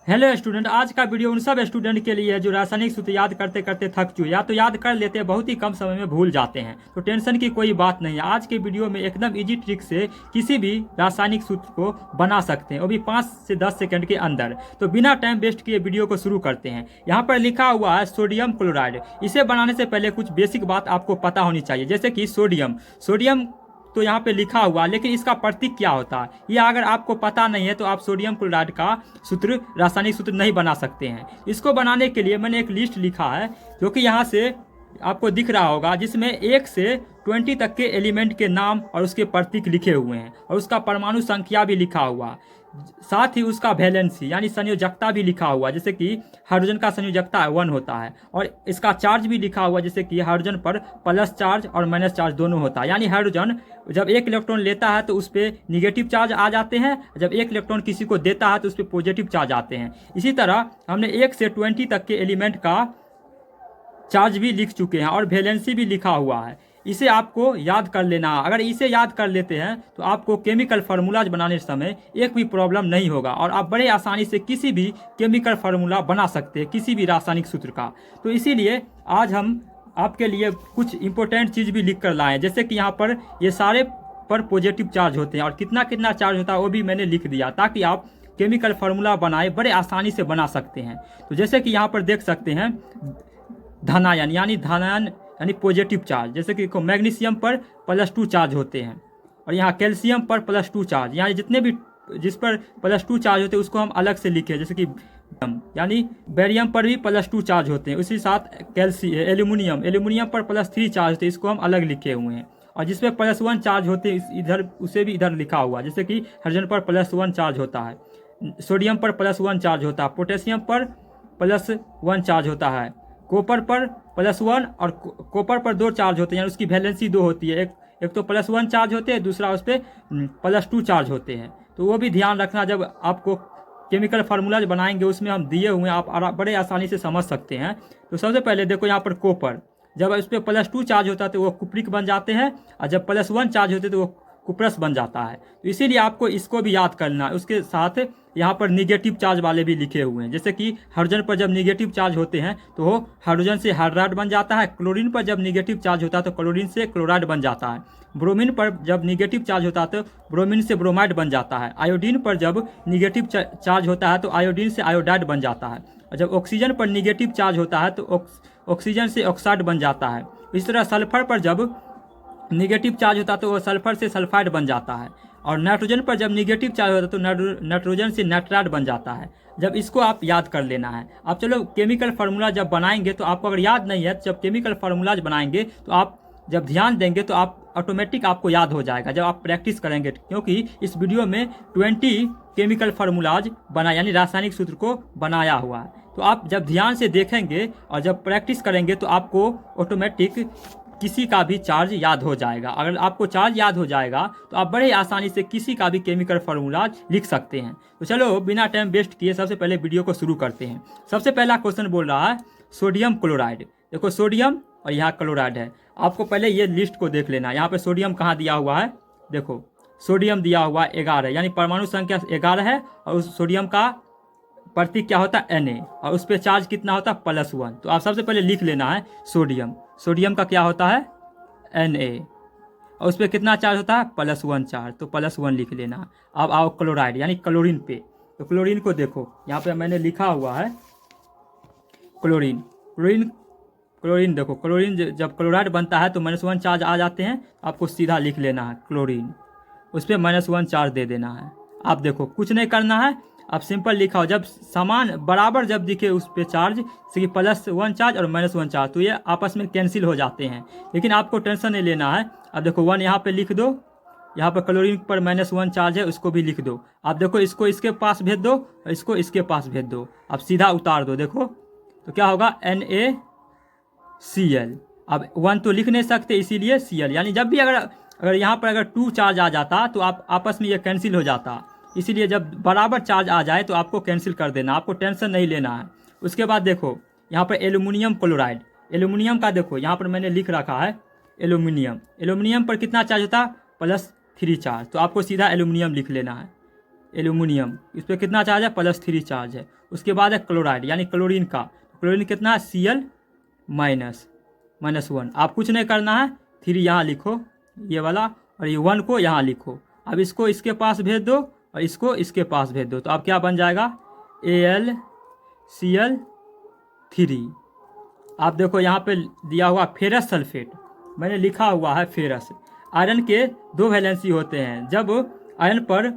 Hello student, आज का video उन सब स्टूडेंट के लिए है जो रासायनिक सूत्र याद करते करते थक चुके या तो याद कर लेते हैं, बहुत ही कम समय में भूल जाते हैं। तो टेंशन की कोई बात नहीं है। आज के वीडियो में एकदम इजी ट्रिक से किसी भी रासायनिक सूत्र को बना सकते हैं, वो भी 5 से 10 सेकंड के अंदर। तो बिना टाइम वेस्ट किए वीडियो को शुरू करते हैं। यहाँ पर लिखा हुआ है सोडियम क्लोराइड। इसे बनाने से पहले कुछ बेसिक बात आपको पता होनी चाहिए, जैसे कि सोडियम सोडियम तो यहाँ पे लिखा हुआ, लेकिन इसका प्रतीक क्या होता है ये अगर आपको पता नहीं है तो आप सोडियम क्लोराइड का सूत्र रासायनिक सूत्र नहीं बना सकते हैं। इसको बनाने के लिए मैंने एक लिस्ट लिखा है जो कि यहाँ से आपको दिख रहा होगा, जिसमें 1 से 20 तक के एलिमेंट के नाम और उसके प्रतीक लिखे हुए हैं और उसका परमाणु संख्या भी लिखा हुआ, साथ ही उसका वैलेंसी यानी संयोजकता भी लिखा हुआ, जैसे कि हाइड्रोजन का संयोजकता 1 होता है, और इसका चार्ज भी लिखा हुआ, जैसे कि हाइड्रोजन पर प्लस चार्ज और माइनस चार्ज दोनों होता है। यानी हाइड्रोजन जब एक इलेक्ट्रॉन लेता है तो उस पर निगेटिव चार्ज आ जाते हैं, जब एक इलेक्ट्रॉन किसी को देता है तो उस पर पॉजिटिव चार्ज आते हैं। इसी तरह हमने 1 से 20 तक के एलिमेंट का चार्ज भी लिख चुके हैं और वैलेंसी भी लिखा हुआ है। इसे आपको याद कर लेना है। अगर इसे याद कर लेते हैं तो आपको केमिकल फार्मूलाज बनाने समय एक भी प्रॉब्लम नहीं होगा और आप बड़े आसानी से किसी भी केमिकल फार्मूला बना सकते हैं, किसी भी रासायनिक सूत्र का। तो इसीलिए आज हम आपके लिए कुछ इंपॉर्टेंट चीज़ भी लिख कर लाएँ, जैसे कि यहाँ पर ये सारे पर पॉजिटिव चार्ज होते हैं और कितना कितना चार्ज होता है वो भी मैंने लिख दिया, ताकि आप केमिकल फार्मूला बनाए बड़े आसानी से बना सकते हैं। तो जैसे कि यहाँ पर देख सकते हैं धनायन यानी धनायन यानी पॉजिटिव चार्ज, जैसे कि मैग्नीशियम पर +2 चार्ज होते हैं और यहाँ कैल्शियम पर +2 चार्ज, यहाँ जितने भी जिस पर +2 चार्ज होते हैं उसको हम अलग से लिखे, जैसे कि यानी बेरियम पर भी +2 चार्ज होते हैं। उसी साथ एल्यूमिनियम पर +3 चार्ज होते हैं, इसको हम अलग लिखे हुए हैं। और जिस पर +1 चार्ज होते हैं इधर उसे भी इधर लिखा हुआ, जैसे कि हाइड्रोजन पर +1 चार्ज होता है, सोडियम पर +1 चार्ज होता है, पोटेशियम पर +1 चार्ज होता है, कॉपर पर +1 और कॉपर पर 2 चार्ज होते हैं, यानी उसकी वैलेंसी 2 होती है। एक तो +1 चार्ज होते हैं, दूसरा उस पर +2 चार्ज होते हैं। तो वो भी ध्यान रखना, जब आपको केमिकल फार्मूलाज बनाएंगे उसमें हम दिए हुए हैं, आप बड़े आसानी से समझ सकते हैं। तो सबसे पहले देखो यहाँ पर कॉपर, जब इस पर +2 चार्ज होता है तो वो कुप्रिक बन जाते हैं, और जब +1 चार्ज होते हैं तो वो कुप्रस बन जाता है। तो इसीलिए आपको इसको भी याद करना है। उसके साथ यहाँ पर निगेटिव चार्ज वाले भी लिखे हुए हैं, जैसे कि हाइड्रोजन पर जब निगेटिव चार्ज होते हैं तो वो हाइड्रोजन से हाइड्राइड बन जाता है, क्लोरीन पर जब निगेटिव चार्ज होता है तो क्लोरीन से क्लोराइड बन जाता है, ब्रोमीन पर जब निगेटिव चार्ज होता है तो ब्रोमीन से ब्रोमाइड बन जाता है, आयोडीन पर जब निगेटिव चार्ज होता है तो आयोडीन से आयोडाइड बन जाता है, और जब ऑक्सीजन पर निगेटिव चार्ज होता है तो ऑक्सीजन से ऑक्साइड बन जाता है। इस तरह सल्फर पर जब निगेटिव चार्ज होता है तो वो सल्फर से सल्फाइड बन जाता है, और नाइट्रोजन पर जब निगेटिव चार्ज होता है तो नाइट्रोजन से नाइट्राइड बन जाता है। जब इसको आप याद कर लेना है। आप चलो केमिकल फार्मूला जब बनाएंगे तो आपको अगर याद नहीं है, जब केमिकल फार्मूलाज बनाएंगे तो आप जब ध्यान देंगे तो आप ऑटोमेटिक आपको याद हो जाएगा जब आप प्रैक्टिस करेंगे, क्योंकि इस वीडियो में 20 केमिकल फार्मूलाज बना यानी रासायनिक सूत्र को बनाया हुआ है। तो आप जब ध्यान से देखेंगे और जब प्रैक्टिस करेंगे तो आपको ऑटोमेटिक किसी का भी चार्ज याद हो जाएगा। अगर आपको चार्ज याद हो जाएगा तो आप बड़े आसानी से किसी का भी केमिकल फार्मूला लिख सकते हैं। तो चलो बिना टाइम वेस्ट किए सबसे पहले वीडियो को शुरू करते हैं। सबसे पहला क्वेश्चन बोल रहा है सोडियम क्लोराइड। देखो सोडियम और यहाँ क्लोराइड है। आपको पहले ये लिस्ट को देख लेना। यहाँ पे सोडियम कहाँ दिया हुआ है, देखो सोडियम दिया हुआ 11, यानी परमाणु संख्या 11 है, और उस सोडियम का प्रतीक क्या होता है Na, और उस पर चार्ज कितना होता है +1। तो आप सबसे पहले लिख लेना है सोडियम का क्या होता है Na, और उस पर कितना चार्ज होता है +1 चार्ज, तो +1 लिख लेना। अब आओ क्लोराइड यानी क्लोरीन पे। तो क्लोरीन को देखो यहाँ पे मैंने लिखा हुआ है क्लोरीन देखो क्लोरीन जब क्लोराइड बनता है तो -1 चार्ज आ जाते हैं, आपको सीधा लिख लेना है क्लोरीन, उस पर -1 चार्ज दे देना है। आप देखो कुछ नहीं करना है, आप सिंपल लिखा हो, जब समान बराबर जब दिखे उस पर चार्ज, जैसे कि +1 चार्ज और -1 चार्ज, तो ये आपस में कैंसिल हो जाते हैं। लेकिन आपको टेंशन नहीं लेना है। अब देखो 1 यहाँ पे लिख दो, यहाँ पर क्लोरीन पर -1 चार्ज है उसको भी लिख दो। आप देखो इसको इसके पास भेज दो और इसको इसके पास भेज दो, आप सीधा उतार दो। देखो तो क्या होगा NaCl। अब 1 तो लिख नहीं सकते इसीलिए Cl, यानी जब भी अगर यहाँ पर अगर 2 चार्ज आ जाता तो आप आपस में ये कैंसिल हो जाता, इसीलिए जब बराबर चार्ज आ जाए तो आपको कैंसिल कर देना, आपको टेंशन नहीं लेना है। उसके बाद देखो यहाँ पर एल्यूमिनियम क्लोराइड, एल्यूमिनियम का देखो यहाँ पर मैंने लिख रखा है एल्यूमिनियम पर कितना चार्ज होता है +3 चार्ज, तो आपको सीधा एल्यूमिनियम लिख लेना है। एल्यूमिनियम, इस पर कितना चार्ज है, +3 चार्ज है। उसके बाद है क्लोराइड यानी क्लोरीन का, क्लोरीन कितना है, Cl -1। आप कुछ नहीं करना है, 3 यहाँ लिखो ये वाला, और ये 1 को यहाँ लिखो। अब इसको इसके पास भेज दो और इसको इसके पास भेज दो, तो अब क्या बन जाएगा, AlCl3। आप देखो यहाँ पे दिया हुआ फेरस सल्फेट, मैंने लिखा हुआ है फेरस। आयरन के 2 वैलेंसी होते हैं, जब आयरन पर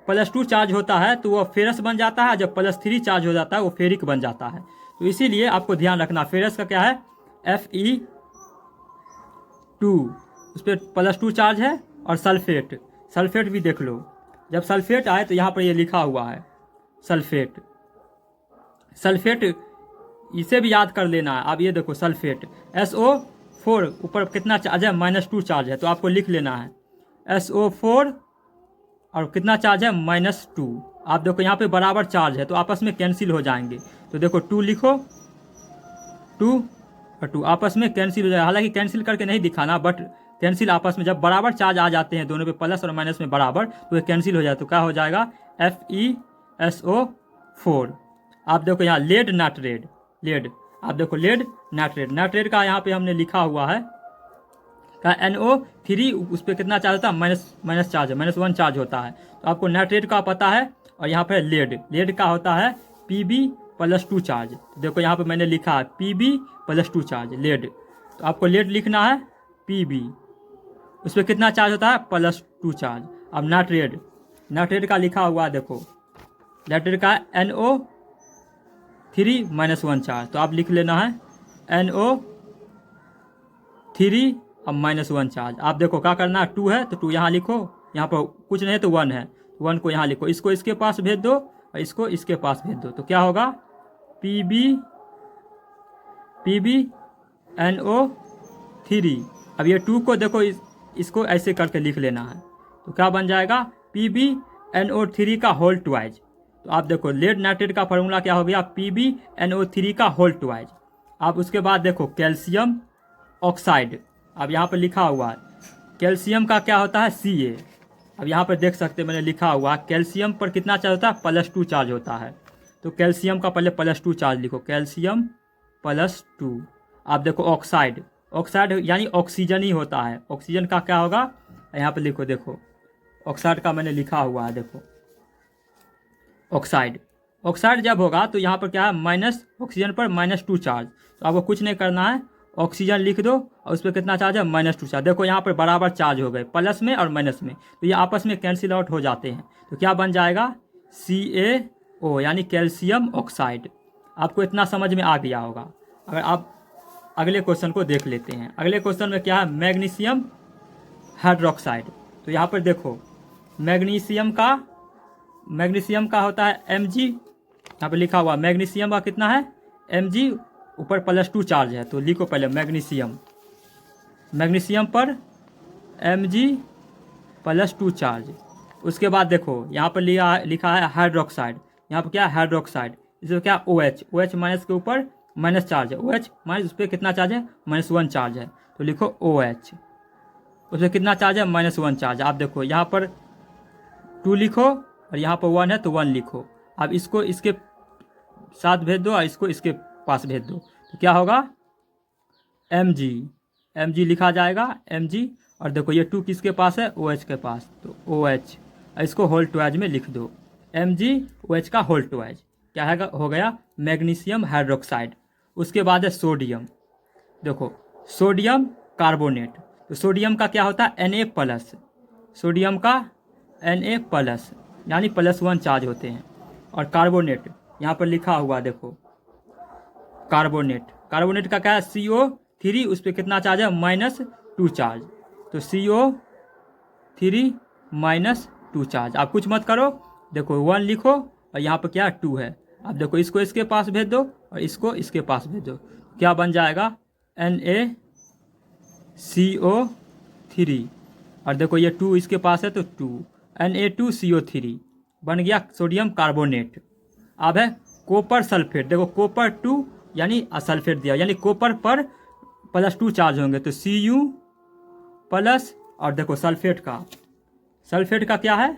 +2 चार्ज होता है तो वो फेरस बन जाता है, जब +3 चार्ज हो जाता है वो फेरिक बन जाता है। तो इसीलिए आपको ध्यान रखना, फेरस का क्या है, Fe2, उस पर +2 चार्ज है। और सल्फेट भी देख लो, जब सल्फेट आए तो यहाँ पर ये लिखा हुआ है सल्फेट, इसे भी याद कर लेना है। अब ये देखो सल्फेट SO4 ऊपर कितना चार्ज है, -2 चार्ज है, तो आपको लिख लेना है SO4 और कितना चार्ज है, -2। आप देखो यहाँ पे बराबर चार्ज है तो आपस में कैंसिल हो जाएंगे, तो देखो 2 लिखो, 2 और 2 आपस में कैंसिल हो जाए। हालांकि कैंसिल करके नहीं दिखाना, बट कैंसिल आपस में जब बराबर चार्ज आ जाते हैं दोनों पे, प्लस और माइनस में बराबर, तो ये कैंसिल हो जाए, तो क्या हो जाएगा, FeSO4। आप देखो यहाँ लेड नाइट्रेट, आप देखो लेड नाइट्रेट का यहाँ पे हमने लिखा हुआ है का NO3, उस पर कितना चार्ज होता है, माइनस चार्ज है, -1 चार्ज होता है। तो आपको नाइट्रेट का पता है, और यहाँ पे लेड का होता है Pb+2 चार्ज। देखो यहाँ पे मैंने लिखा है Pb+2 चार्ज लेड, तो आपको लेड लिखना है Pb, उस पर कितना चार्ज होता है, +2 चार्ज। अब नाइट्रेट का लिखा हुआ है, देखो नाइट्रेट का NO3 -1 चार्ज, तो आप लिख लेना है NO3 अब -1 चार्ज। आप देखो क्या करना है, 2 है तो 2 यहाँ लिखो, यहाँ पर कुछ नहीं है तो 1 है, 1 को यहाँ लिखो, इसको इसके पास भेज दो और इसको इसके पास भेज दो, तो क्या होगा, PbNO3। अब ये 2 को देखो इसको ऐसे करके लिख लेना है, तो क्या बन जाएगा, PbNO3 का होल ट्वाइज। तो आप देखो लेड नाइट्रेट का फॉर्मूला क्या हो गया, PbNO3 का होल ट्वाइज। आप उसके बाद देखो कैल्शियम ऑक्साइड, अब यहाँ पर लिखा हुआ है कैल्शियम का क्या होता है, Ca। अब यहाँ पर देख सकते हैं मैंने लिखा हुआ कैल्शियम पर कितना चार्ज होता है, +2 चार्ज होता है। तो कैल्शियम का पहले +2 चार्ज लिखो, कैल्शियम +2। आप देखो ऑक्साइड यानी ऑक्सीजन ही होता है, ऑक्सीजन का क्या होगा, यहाँ पर लिखो, देखो ऑक्साइड का मैंने लिखा हुआ है, देखो ऑक्साइड जब होगा तो यहाँ पर क्या है, माइनस ऑक्सीजन पर -2 चार्ज। तो आपको कुछ नहीं करना है, ऑक्सीजन लिख दो और उस पर कितना चार्ज है, -2 चार्ज। देखो यहाँ पर बराबर चार्ज हो गए, प्लस में और माइनस में, तो ये आपस में कैंसिल आउट हो जाते हैं। तो क्या बन जाएगा, CaO यानी कैल्शियम ऑक्साइड। आपको इतना समझ में आ गया होगा। अगर आप अगले क्वेश्चन को देख लेते हैं, अगले क्वेश्चन में क्या है, मैग्नीशियम हाइड्रोक्साइड। तो यहाँ पर देखो मैग्नीशियम का होता है Mg, यहाँ पर लिखा हुआ मैग्नीशियम का कितना है, Mg, ऊपर +2 चार्ज है, तो लिखो पहले मैग्नीशियम पर Mg+2 चार्ज। उसके बाद देखो यहाँ पर लिखा है हाइड्रोक्साइड, यहाँ पर क्या है, हाइड्रोक्साइड, इसमें क्या OH माइनस के ऊपर माइनस चार्ज है, OH माइनस, उस पर कितना चार्ज है, -1 चार्ज है, तो लिखो OH, उस पर कितना चार्ज है, -1 चार्ज। आप देखो यहाँ पर 2 लिखो और यहाँ पर 1 है तो 1 लिखो। अब इसको इसके साथ भेज दो और इसको इसके पास भेज दो, तो क्या होगा, Mg लिखा जाएगा Mg। और देखो ये 2 किसके पास है, OH के पास, तो OH, इसको होल ट्वाइज में लिख दो, MgOH का होल ट्वाइज क्या है, हो गया मैग्नीशियम हाइड्रोक्साइड। उसके बाद है सोडियम, देखो सोडियम कार्बोनेट। तो सोडियम का क्या होता है, Na+, सोडियम का Na+ यानी +1 चार्ज होते हैं। और कार्बोनेट यहाँ पर लिखा हुआ देखो, कार्बोनेट का क्या है, CO3, उस पर कितना चार्ज है, -2 चार्ज, तो CO3 -2 चार्ज। आप कुछ मत करो, देखो 1 लिखो और यहाँ पर क्या 2 है। अब देखो इसको इसके पास भेज दो और इसको इसके पास भेज दो, क्या बन जाएगा, NaCO3। और देखो ये 2 इसके पास है तो 2 Na2CO3 बन गया सोडियम कार्बोनेट। अब है कॉपर सल्फेट, देखो कॉपर 2 यानी सल्फेट दिया, यानी कॉपर पर +2 चार्ज होंगे, तो Cu+। और देखो सल्फेट का क्या है,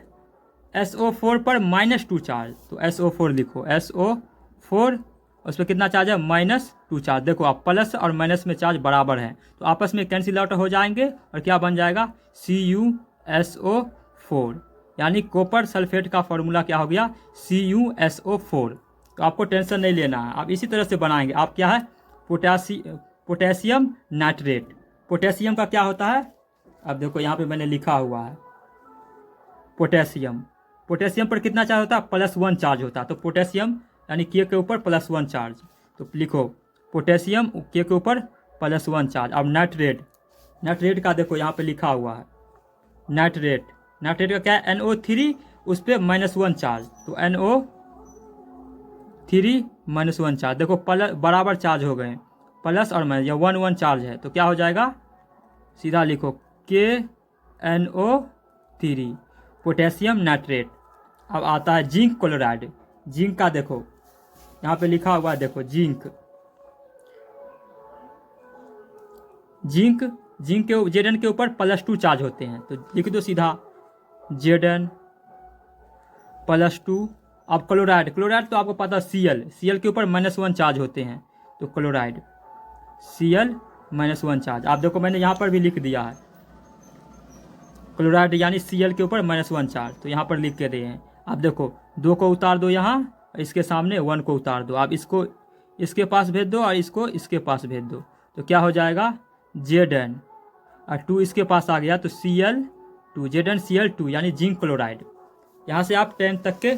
SO4 पर -2 चार्ज, तो SO4 लिखो, SO4 उस पर कितना चार्ज है, -2 चार्ज। देखो आप प्लस और माइनस में चार्ज बराबर है तो आपस में कैंसिल आउट हो जाएंगे और क्या बन जाएगा, CuSO4, यानी कॉपर सल्फेट का फॉर्मूला क्या हो गया, CuSO4। तो आपको टेंशन नहीं लेना है, आप इसी तरह से बनाएंगे। आप क्या है, पोटेशियम नाइट्रेट, पोटेशियम का क्या होता है, अब देखो यहाँ पे मैंने लिखा हुआ है पोटेशियम, पोटेशियम पर कितना चार्ज होता है, +1 चार्ज होता है। तो पोटेशियम यानी के ऊपर +1 चार्ज, तो लिखो पोटेशियम के ऊपर +1 चार्ज। अब नाइट्रेट, नाइट्रेट का देखो यहाँ पे लिखा हुआ है नाइट्रेट, नाइट्रेट का क्या है, NO3 उस पर -1 चार्ज, तो NO3 -1 चार्ज। देखो बराबर चार्ज हो गए, प्लस और माइनस, या 1 चार्ज है तो क्या हो जाएगा, सीधा लिखो KNO3 पोटेशियम नाइट्रेट। अब आता है जिंक क्लोराइड, जिंक का देखो यहाँ पे लिखा हुआ है, देखो जिंक, जिंक जिंक के Zn के ऊपर +2 चार्ज होते हैं, तो लिख दो सीधा Zn +2। अब क्लोराइड, क्लोराइड तो आपको पता है Cl के ऊपर -1 चार्ज होते हैं, तो क्लोराइड Cl -1 चार्ज। आप देखो मैंने यहाँ पर भी लिख दिया है क्लोराइड यानी Cl के ऊपर -1 चार्ज, तो यहाँ पर लिख के दिए हैं। आप देखो 2 को उतार दो यहाँ, इसके सामने 1 को उतार दो, आप इसको इसके पास भेज दो और इसको इसके पास भेज दो, तो क्या हो जाएगा Zn, और 2 इसके पास आ गया तो Cl2, ZnCl2 यानी जिंक क्लोराइड। यहाँ से आप 10 तक के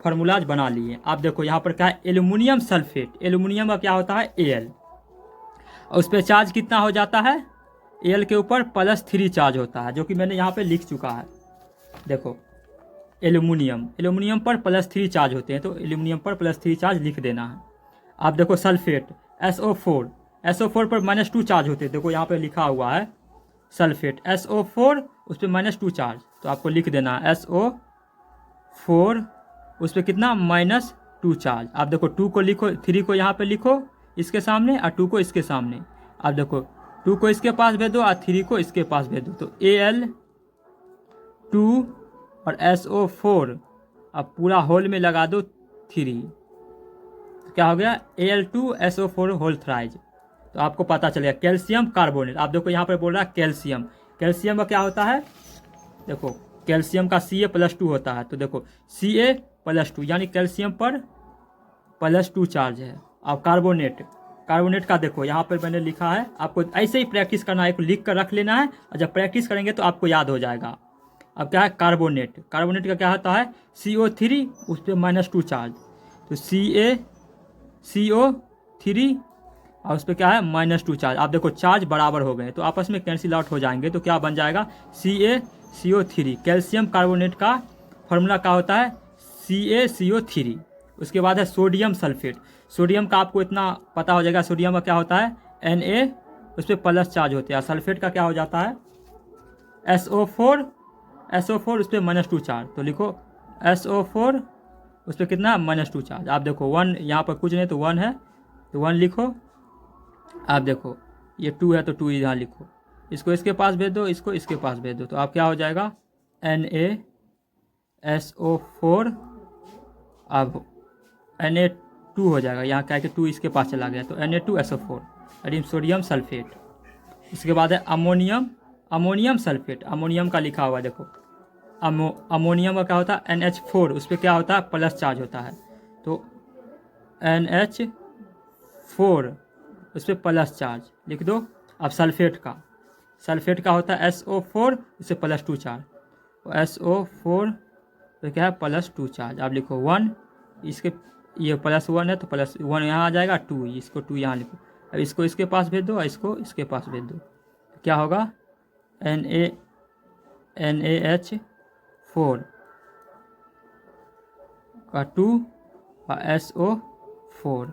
फार्मूलाज बना लिए। आप देखो यहाँ पर क्या है, एल्युमिनियम सल्फेट, एल्युमिनियम का क्या होता है Al, और उस पर चार्ज कितना हो जाता है, Al के ऊपर +3 चार्ज होता है, जो कि मैंने यहाँ पे लिख चुका है। देखो एल्युमिनियम, एल्युमिनियम पर +3 चार्ज होते हैं, तो एल्युमिनियम पर +3 चार्ज लिख देना है। आप देखो सल्फेट SO4, SO4 पर -2 चार्ज होते हैं, देखो यहाँ पे लिखा हुआ है सल्फेट SO4 उस पर -2 चार्ज, तो आपको लिख देना है SO4 उस पर कितना, -2 चार्ज। आप देखो 2 को लिखो, 3 को यहाँ पे लिखो इसके सामने और 2 को इसके सामने। आप देखो 2 को इसके पास भेज दो और 3 को इसके पास भेज दो, तो Al2 और SO4 अब पूरा होल में लगा दो 3, तो क्या हो गया Al2SO4 होल थ्राइज। तो आपको पता चलेगा कैल्शियम कार्बोनेट। आप देखो यहाँ पर बोल रहा है कैल्शियम, कैल्शियम का क्या होता है, देखो कैल्शियम का Ca+2 होता है, तो देखो Ca+2 यानी कैल्शियम पर +2 चार्ज है। अब कार्बोनेट, कार्बोनेट का देखो यहाँ पर मैंने लिखा है, आपको ऐसे ही प्रैक्टिस करना है, लिख कर रख लेना है, और जब प्रैक्टिस करेंगे तो आपको याद हो जाएगा। अब क्या है कार्बोनेट, कार्बोनेट का क्या होता है CO3 उस पर -2 चार्ज, तो CO3 और उस पर क्या है -2 चार्ज। आप देखो चार्ज बराबर हो गए तो आपस में कैंसिल आउट हो जाएंगे, तो क्या बन जाएगा CaCO3। कैल्शियम कार्बोनेट का फॉर्मूला क्या होता है CaCO3। उसके बाद है सोडियम सल्फेट, सोडियम का आपको इतना पता हो जाएगा, सोडियम का क्या होता है Na उस पर प्लस चार्ज होते हैं। सल्फेट का क्या हो जाता है SO4 उस पर -2 चार्ज, तो लिखो SO4 उस पर कितना -2 चार्ज। आप देखो 1 यहाँ पर कुछ नहीं तो 1 है, तो 1 लिखो। आप देखो ये 2 है तो 2 यहाँ लिखो, इसको इसके पास भेज दो, इसको इसके पास भेज दो, तो आप क्या हो जाएगा NaSO4, अब Na2 हो जाएगा, यहाँ क्या कि 2 इसके पास चला गया, तो Na2SO4 यानी सोडियम सल्फेट। इसके बाद है अमोनियम, अमोनियम सल्फेट, अमोनियम का लिखा हुआ देखो, अमोनियम का क्या होता है NH4 उस पर क्या होता है प्लस चार्ज होता है, तो NH4 उस पर प्लस चार्ज लिख दो। अब सल्फेट का, सल्फेट का होता है SO4 उस पर +2 चार्ज, तो SO4 तो क्या है +2 चार्ज। आप लिखो 1, इसके ये +1 है तो +1 यहाँ आ जाएगा, 2 इसको 2 यहाँ लिखो। अब इसको इसके पास भेज दो और इसको इसके पास भेज दो, तो क्या होगा NaH4 का 2 और SO4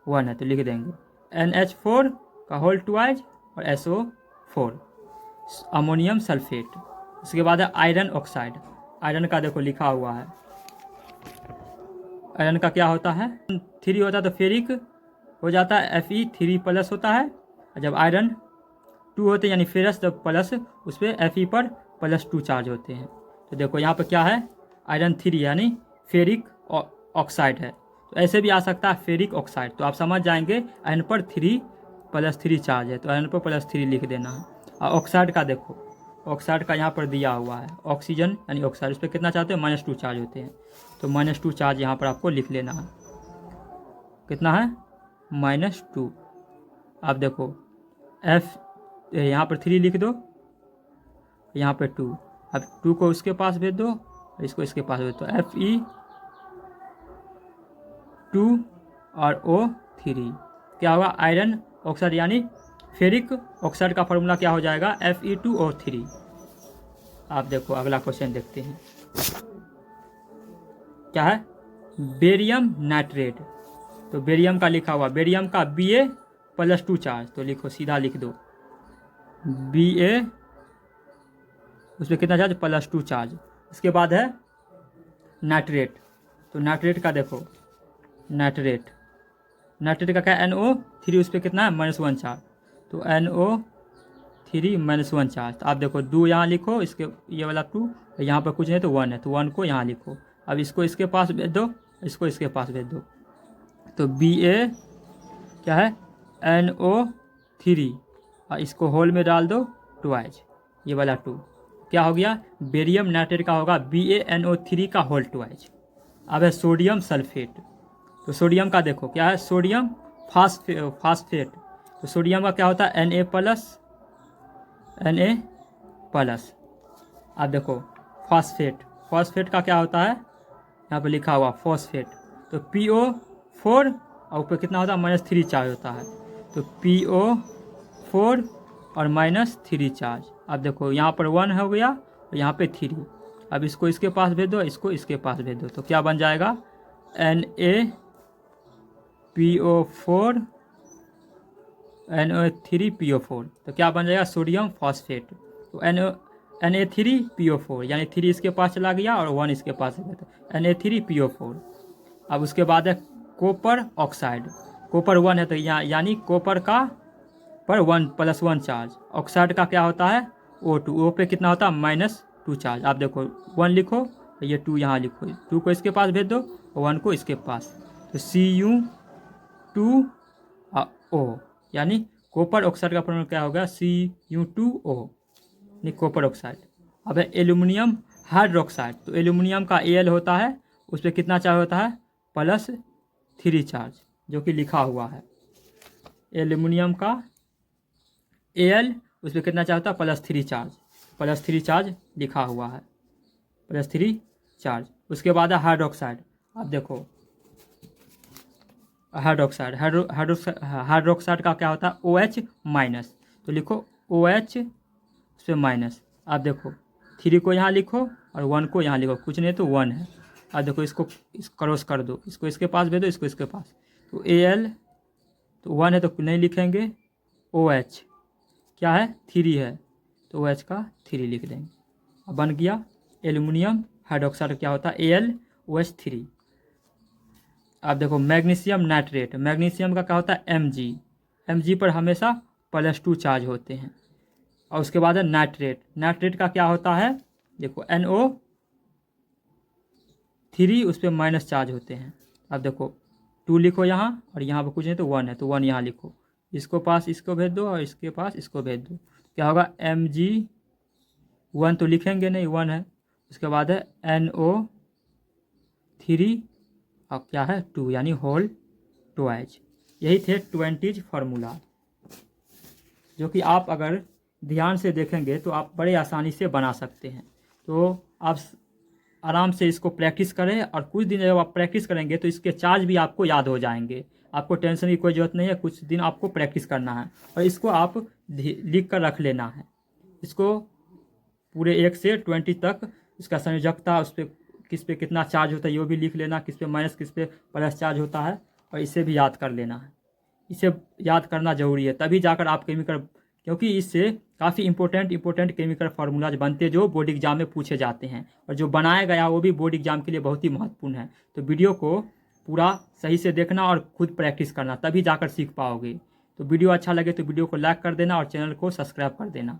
1 है, तो लिख देंगे NH4 का होल ट्वाइज और SO4 अमोनियम सल्फेट। इसके बाद है आयरन ऑक्साइड, आयरन का देखो लिखा हुआ है, आयरन का क्या होता है 3 होता है तो फेरिक हो जाता है Fe3+ होता है, और जब आयरन 2 होते हैं यानी फेरस तो प्लस उस पर Fe पर +2 चार्ज होते हैं। तो देखो यहाँ पर क्या है आयरन 3 यानी फेरिक ऑक्साइड है। तो ऐसे भी आ सकता है फेरिक ऑक्साइड। तो आप समझ जाएंगे N पर 3 + 3 चार्ज है, तो N पर +3 लिख देना है। और ऑक्साइड का देखो, ऑक्साइड का यहाँ पर दिया हुआ है ऑक्सीजन यानी ऑक्साइड, उस पर कितना चाहते हैं -2 चार्ज होते हैं, तो -2 चार्ज यहाँ पर आपको लिख लेना है। कितना है -2। आप देखो F यहाँ पर 3 लिख दो, यहाँ पे 2, अब 2 को उसके पास भेज दो, इसको इसके पास भेज दो, Fe2 और O3 क्या होगा आयरन ऑक्साइड यानी फेरिक ऑक्साइड का फॉर्मूला क्या हो जाएगा Fe2O3। आप देखो अगला क्वेश्चन देखते हैं क्या है बेरियम नाइट्रेट। तो बेरियम का लिखा हुआ, बेरियम का Ba+2 चार्ज, तो लिखो सीधा लिख दो Ba, उस पर कितना चार्ज +2 चार्ज। इसके बाद है नाइट्रेट, तो नाइट्रेट का देखो नाइट्रेट का क्या NO3, उस पर कितना है -1 चार्ज, तो NO3 -1 चार्ज। तो आप देखो 2 यहाँ लिखो, इसके ये वाला 2, यहाँ पर कुछ नहीं तो 1 है, तो 1 को यहाँ लिखो। अब इसको इसके पास भेज दो, इसको इसके पास भेज दो, तो Ba क्या है NO3 और इसको होल में डाल दो ट्वाइस, ये वाला 2 क्या हो गया बेरियम नाइट्रेट का होगा BaNO3 का होल ट्वाइस। अब है सोडियम सल्फेट, तो सोडियम का देखो क्या है सोडियम फास्फेट, तो सोडियम का क्या होता है Na+। अब देखो फॉस्फेट का क्या होता है, यहाँ पे लिखा हुआ फॉस्फेट, तो PO4 और ऊपर कितना होता है -3 चार्ज होता है, तो PO4 और -3 चार्ज। अब देखो यहाँ पर 1 हो गया और यहाँ पे 3, अब इसको इसके पास भेज दो, इसको इसके पास भेज दो, तो क्या बन जाएगा NaPO4 NO3PO4, तो क्या बन जाएगा सोडियम फॉस्फेट। तो Na3PO4 यानी 3 इसके पास चला गया और 1 इसके पास गया, तो Na3PO4। अब उसके बाद है कॉपर ऑक्साइड, कॉपर 1 है तो यहाँ यानी कॉपर का पर 1+1 चार्ज, ऑक्साइड का क्या होता है O2, O पे कितना होता है -2 चार्ज। आप देखो 1 लिखो, ये 2 यहाँ लिखो, 2 को इसके पास भेज दो और 1 को इसके पास, तो Cu2O यानी कॉपर ऑक्साइड का फॉर्मूला क्या होगा Cu2O यानी कॉपर ऑक्साइड। अब है एल्यूमिनियम हाइड्रोक्साइड, तो एल्यूमिनियम का Al होता है, उस पर कितना चार्ज होता है +3 चार्ज, जो कि लिखा हुआ है एल्यूमिनियम का Al, उस पर कितना चार्ज होता है +3 चार्ज लिखा हुआ है +3 चार्ज। उसके बाद है हाइड्रोक्साइड, आप देखो हाइड्रोक्साइड का क्या होता है OH-, तो लिखो OH उस पर माइनस। आप देखो 3 को यहाँ लिखो और 1 को यहाँ लिखो, कुछ नहीं तो 1 है। अब देखो इसको क्रॉस कर दो, इसको इसके पास भेज दो, इसको इसके पास, तो Al तो 1 है तो नहीं लिखेंगे, OH क्या है 3 है, तो OH का 3 लिख देंगे। अब बन गया एल्यूमिनियम हाइड्रोक्साइड क्या होता है AlOH3। अब देखो मैग्नीशियम नाइट्रेट, मैग्नीशियम का क्या होता है Mg पर हमेशा +2 चार्ज होते हैं। और उसके बाद है नाइट्रेट का क्या होता है देखो NO3, उस पर माइनस चार्ज होते हैं। अब देखो 2 लिखो यहाँ और यहाँ पर कुछ नहीं तो 1 है, तो 1 यहाँ लिखो, इसको पास इसको भेज दो और इसके पास इसको भेज दो, क्या होगा Mg1 तो लिखेंगे नहीं 1 है। उसके बाद है NO3 और क्या है 2 यानी होल ट्वाइस। यही थे 20 फार्मूला, जो कि आप अगर ध्यान से देखेंगे तो आप बड़े आसानी से बना सकते हैं। तो आप आराम से इसको प्रैक्टिस करें और कुछ दिन जब आप प्रैक्टिस करेंगे तो इसके चार्ज भी आपको याद हो जाएंगे। आपको टेंशन की कोई ज़रूरत नहीं है, कुछ दिन आपको प्रैक्टिस करना है और इसको आप लिख कर रख लेना है। इसको पूरे 1 से 20 तक इसका संयोजकता, उस पर किस पे कितना चार्ज होता है ये भी लिख लेना, किस पे माइनस किस पे प्लस चार्ज होता है, और इसे भी याद कर लेना है। इसे याद करना ज़रूरी है, तभी जाकर आप केमिकल, क्योंकि इससे काफ़ी इंपॉर्टेंट केमिकल फार्मूलाज बनते जो बोर्ड एग्जाम में पूछे जाते हैं, और जो बनाया गया वो भी बोर्ड एग्जाम के लिए बहुत ही महत्वपूर्ण है। तो वीडियो को पूरा सही से देखना और खुद प्रैक्टिस करना, तभी जाकर सीख पाओगे। तो वीडियो अच्छा लगे तो वीडियो को लाइक कर देना और चैनल को सब्सक्राइब कर देना।